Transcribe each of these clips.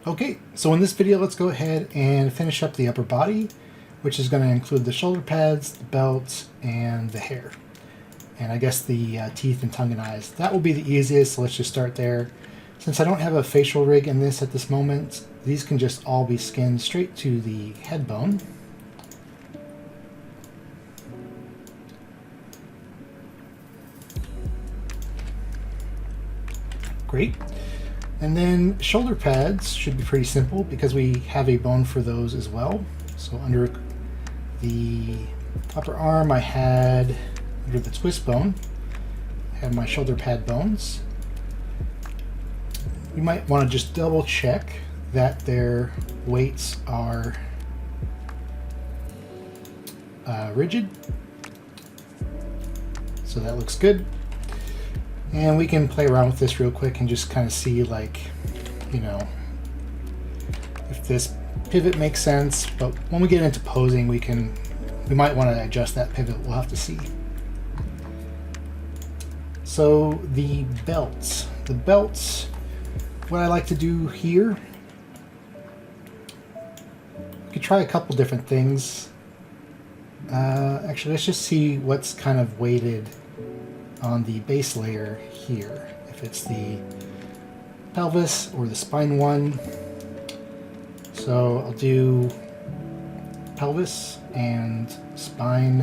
Okay, so in this video, let's go ahead and finish up the upper body, which is going to include the shoulder pads, the belt, and the hair. And I guess the teeth and tongue and eyes. That will be the easiest, so let's just start there. Since I don't have a facial rig in this at this moment, these can just all be skinned straight to the head bone. Great. And then shoulder pads should be pretty simple because we have a bone for those as well. So under the upper arm I had, under the twist bone, I have my shoulder pad bones. You might want to just double check that their weights are rigid. So that looks good. And we can play around with this real quick and just kind of see, like, you know, if this pivot makes sense. But when we get into posing, we might want to adjust that pivot. We'll have to see. So the belts. What I like to do here, we could try a couple different things. Actually, let's just see what's kind of weighted on the base layer here, if it's the pelvis or the spine one. So I'll do pelvis and spine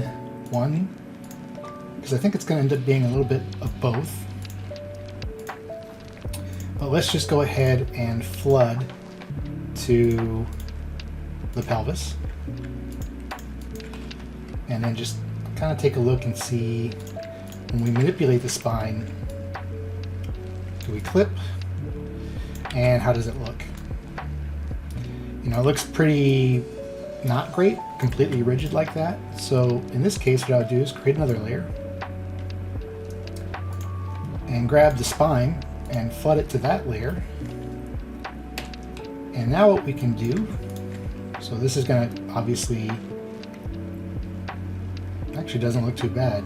one, because I think it's going to end up being a little bit of both. But let's just go ahead and flood to the pelvis, and then just kind of take a look and see, when we manipulate the spine, do we clip, and how does it look? You know, it looks pretty not great, completely rigid like that. So in this case, what I would do is create another layer and grab the spine and flood it to that layer. And now what we can do, so this is going to obviously, actually doesn't look too bad.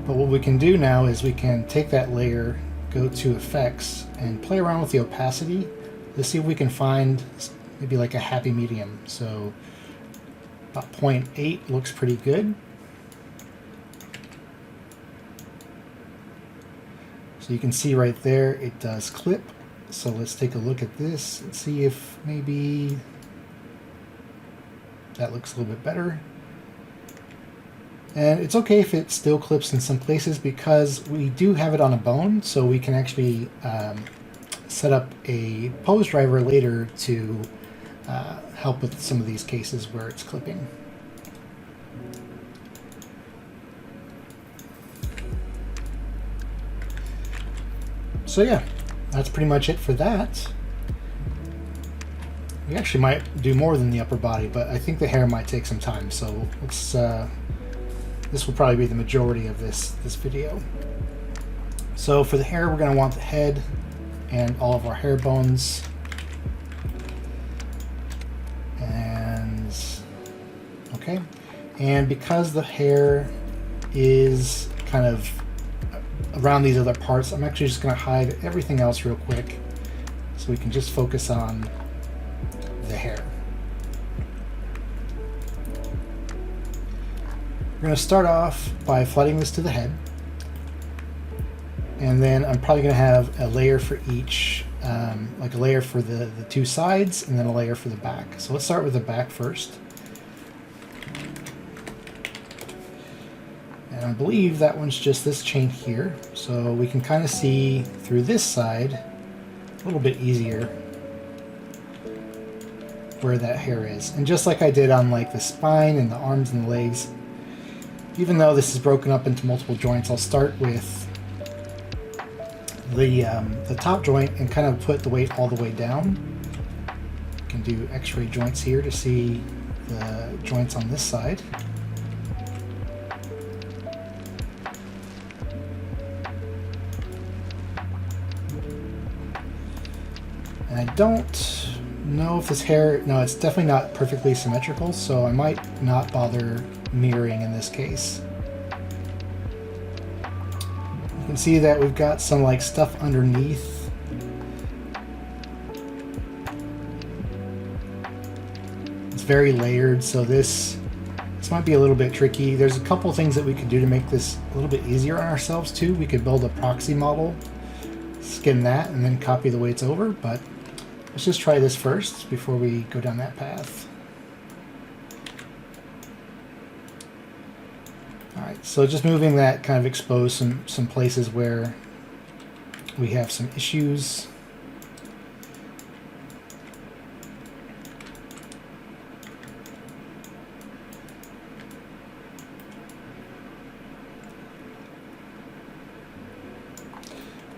But what we can do now is we can take that layer, go to effects, and play around with the opacity to see if we can find maybe like a happy medium. So about 0.8 looks pretty good. So you can see right there it does clip. So let's take a look at this and see if maybe that looks a little bit better. And it's okay if it still clips in some places, because we do have it on a bone, so we can actually set up a pose driver later to help with some of these cases where it's clipping. So yeah, that's pretty much it for that. We actually might do more than the upper body, but I think the hair might take some time, so let's this will probably be the majority of this video. So for the hair, we're going to want the head and all of our hair bones. And okay. And because the hair is kind of around these other parts, I'm actually just going to hide everything else real quick so we can just focus on the hair. We're going to start off by flooding this to the head, and then I'm probably going to have a layer for each, like a layer for the two sides, and then a layer for the back. So let's start with the back first. And I believe that one's just this chain here, so we can kind of see through this side a little bit easier where that hair is. And just like I did on like the spine and the arms and the legs, even though this is broken up into multiple joints, I'll start with the top joint and kind of put the weight all the way down. You can do x-ray joints here to see the joints on this side. And I don't know if this hair, no, it's definitely not perfectly symmetrical, so I might not bother mirroring in this case. You can see that we've got some like stuff underneath It's very layered, so this might be a little bit tricky. There's a couple things that we could do to make this a little bit easier on ourselves too. We could build a proxy model, skin that, and then copy the weights over, but let's just try this first before we go down that path. Alright, so just moving that kind of exposed some places where we have some issues.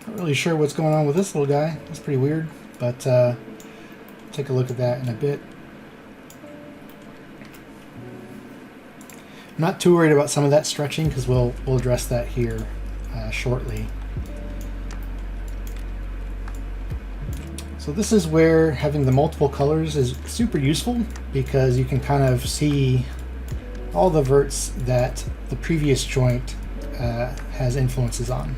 Not really sure what's going on with this little guy. It's pretty weird, but take a look at that in a bit. I'm not too worried about some of that stretching because we'll address that here shortly. So this is where having the multiple colors is super useful because you can kind of see all the verts that the previous joint has influences on.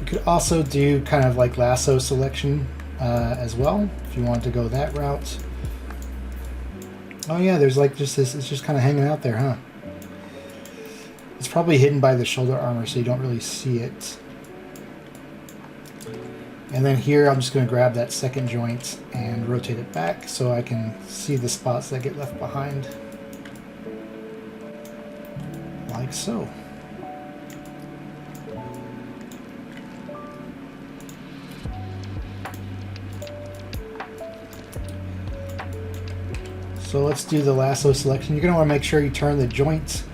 Could also do kind of like lasso selection as well if you want to go that route. Oh yeah, there's like just this, it's just kind of hanging out there, huh? It's probably hidden by the shoulder armor so you don't really see it. And then here I'm just going to grab that second joint and rotate it back so I can see the spots that get left behind. Like so. So let's do the lasso selection. You're going to want to make sure you turn the joint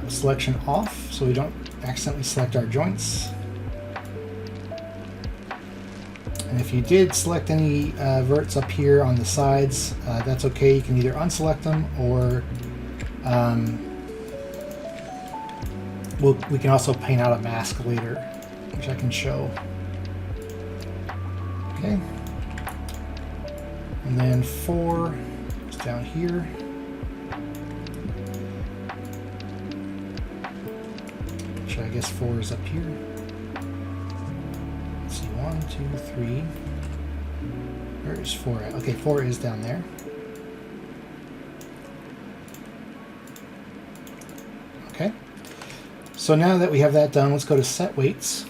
selection off so we don't accidentally select our joints. And if you did select any verts up here on the sides, that's okay. You can either unselect them or we can also paint out a mask later, which I can show. Okay. And then 4 is down here. Which I guess 4 is up here. Let's see, 1, 2, 3. Where is 4 at? Okay, 4 is down there. Okay. So now that we have that done, let's go to set weights.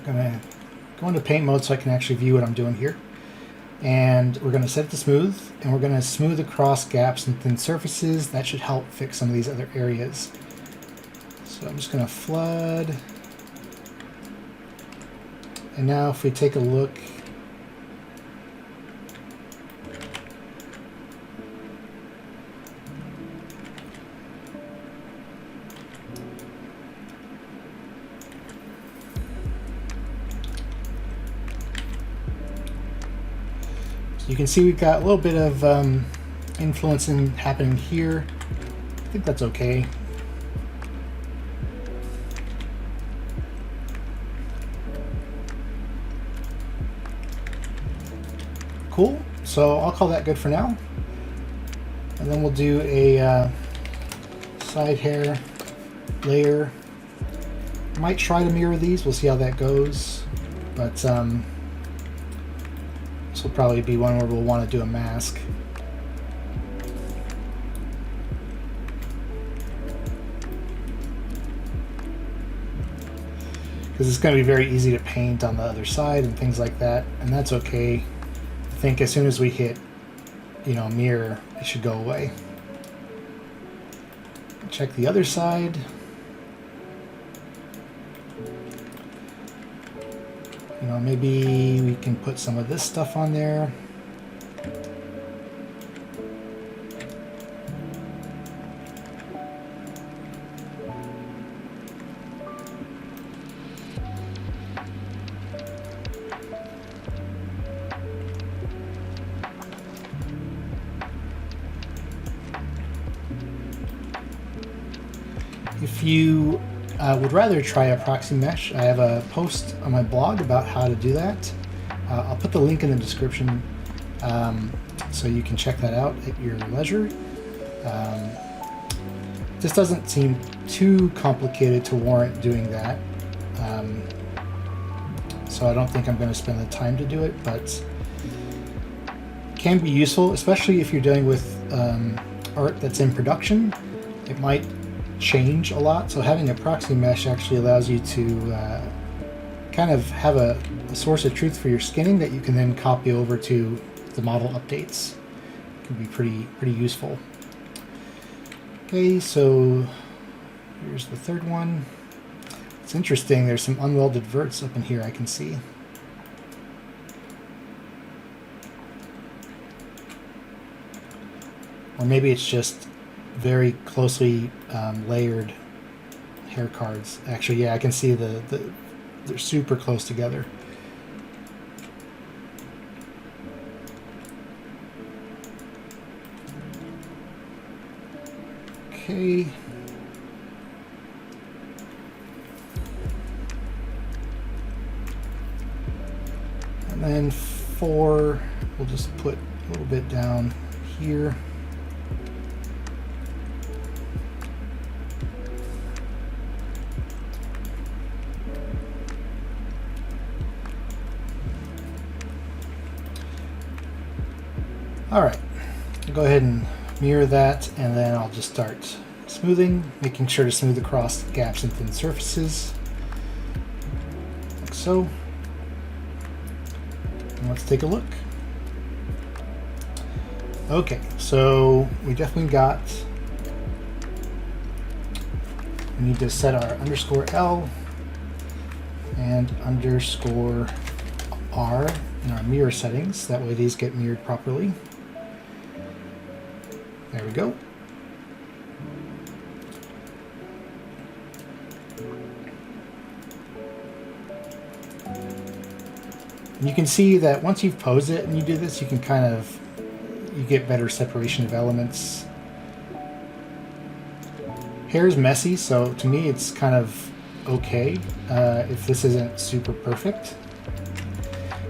I'm gonna go into paint mode so I can actually view what I'm doing here. And we're going to set it to smooth, and we're going to smooth across gaps and thin surfaces. That should help fix some of these other areas. So I'm just going to flood. And now if we take a look, you can see we've got a little bit of influencing happening here. I think that's okay. Cool. So I'll call that good for now. And then we'll do a side hair layer. I might try to mirror these. We'll see how that goes. But this will probably be one where we'll want to do a mask. Because it's going to be very easy to paint on the other side and things like that, and that's okay. I think as soon as we hit, mirror, it should go away. Check the other side. Maybe we can put some of this stuff on there. If you would rather try a proxy mesh, I have a post on my blog about how to do that. I'll put the link in the description so you can check that out at your leisure. This doesn't seem too complicated to warrant doing that. So I don't think I'm going to spend the time to do it, but can be useful, especially if you're dealing with art that's in production. It might change a lot, so having a proxy mesh actually allows you to kind of have a source of truth for your skinning that you can then copy over to the model updates. It can be pretty useful. Okay, so here's the third one. It's interesting, there's some unwelded verts up in here I can see. Or maybe it's just very closely layered hair cards. Actually, yeah, I can see they're super close together. Okay. And then 4, we'll just put a little bit down here. All right, I'll go ahead and mirror that, and then I'll just start smoothing, making sure to smooth across gaps and thin surfaces, like so. And let's take a look. Okay, so we definitely got, we need to set our underscore L and underscore R in our mirror settings. That way these get mirrored properly. There we go. And you can see that once you've posed it and you do this, you can kind of, you get better separation of elements. Hair is messy, so to me it's kind of okay if this isn't super perfect,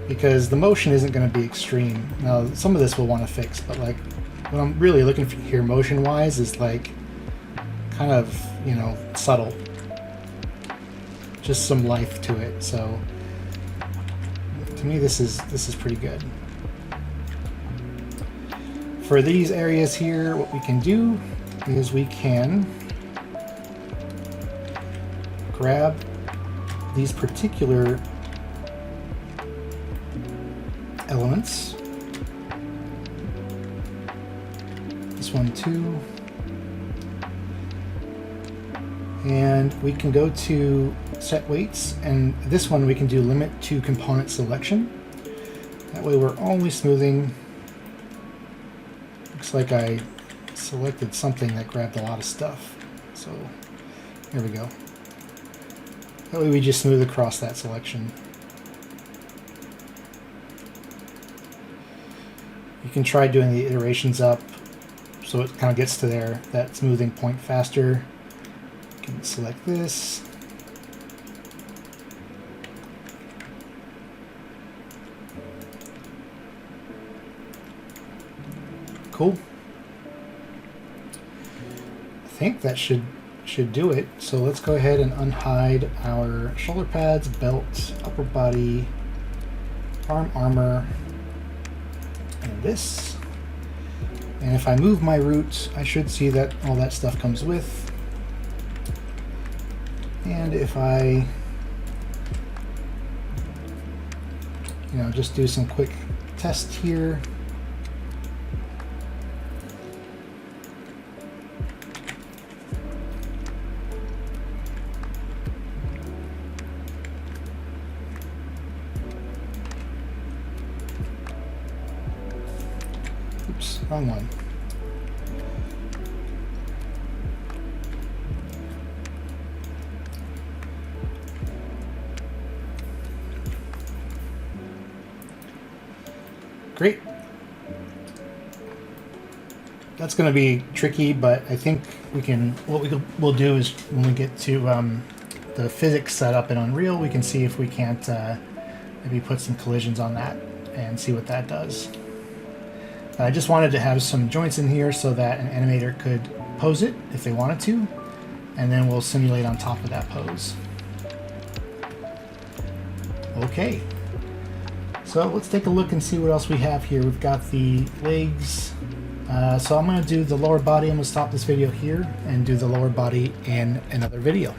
because the motion isn't going to be extreme. Now some of this we'll want to fix, but like what I'm really looking for here motion wise is like kind of, you know, subtle, just some life to it. So to me this is pretty good. For these areas here, what we can do is we can grab these particular elements. This one too. And we can go to set weights, and this one we can do limit to component selection. That way we're only smoothing. Looks like I selected something that grabbed a lot of stuff. So there we go. That way we just smooth across that selection. You can try doing the iterations up so it kind of gets to that smoothing point faster. You can select this. Cool. I think that should do it. So let's go ahead and unhide our shoulder pads, belt, upper body, arm armor, and this. And if I move my root, I should see that all that stuff comes with. And if I, you know, just do some quick test here. Oops, wrong one. Great. that's going to be tricky, but I think we can. What we'll do is when we get to the physics set up in Unreal, we can see if we can't maybe put some collisions on that and see what that does. I just wanted to have some joints in here so that an animator could pose it if they wanted to, and then we'll simulate on top of that pose. Okay, so let's take a look and see what else we have here. We've got the legs. So I'm going to do the lower body. I'm going to stop this video here and do the lower body in another video.